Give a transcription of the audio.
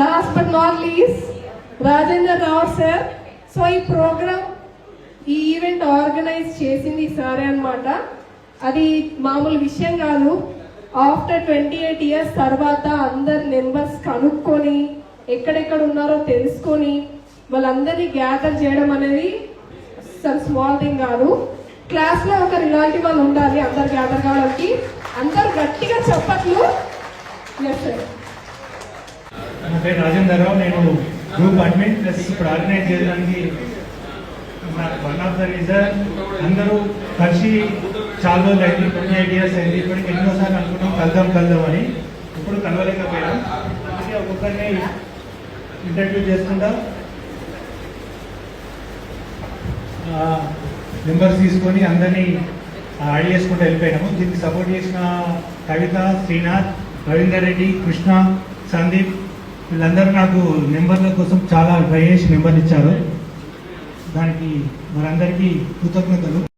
Last but not least Rajender Rao sir. So ఈ programme ఈ event organise చేసింది సారే అనమాట. అది మామూలు విషయం కాదు. ఆఫ్టర్ 28 years తర్వాత అందరు మెంబర్స్ కనుక్కొని ఎక్కడెక్కడ ఉన్నారో తెలుసుకొని వాళ్ళందరినీ గ్యాదర్ చేయడం అనేది అసలు స్మాల్ థింగ్ కాదు. క్లాస్లో ఒకరు ఇలాంటి వాళ్ళు ఉండాలి అందరు గ్యాదర్ కావడానికి. అందరు గట్టిగా చెప్పట్లు. నా పేరు రాజేందర్ రావు. నేను గ్రూప్ అడ్మిన్ ప్లస్ ఇప్పుడు ఆర్గనైజ్ చేయడానికి వన్ ఆఫ్ ద రీజన్ అందరూ కలిసి చాలా రోజులు అయింది, 28 years అయింది. ఇప్పటికి ఎన్నోసార్లు అనుకున్నాం కలుద్దాం అని, ఇప్పుడు కలవలేకపోయాం. అందుకే ఒక్కొక్కరిని ఇంటర్వ్యూ చేసుకుంటా మెంబర్స్ తీసుకొని అందరినీ యాడ్ చేసుకుంటూ వెళ్ళిపోయినాము. దీనికి సపోర్ట్ చేసిన కవిత, శ్రీనాథ్, రవీందర్ రెడ్డి, కృష్ణ, సందీప్ వీళ్ళందరూ నాకు నెంబర్ల కోసం చాలా ట్రై చేసి నెంబర్లు ఇచ్చారు. దానికి మనందరికీ కృతజ్ఞతలు.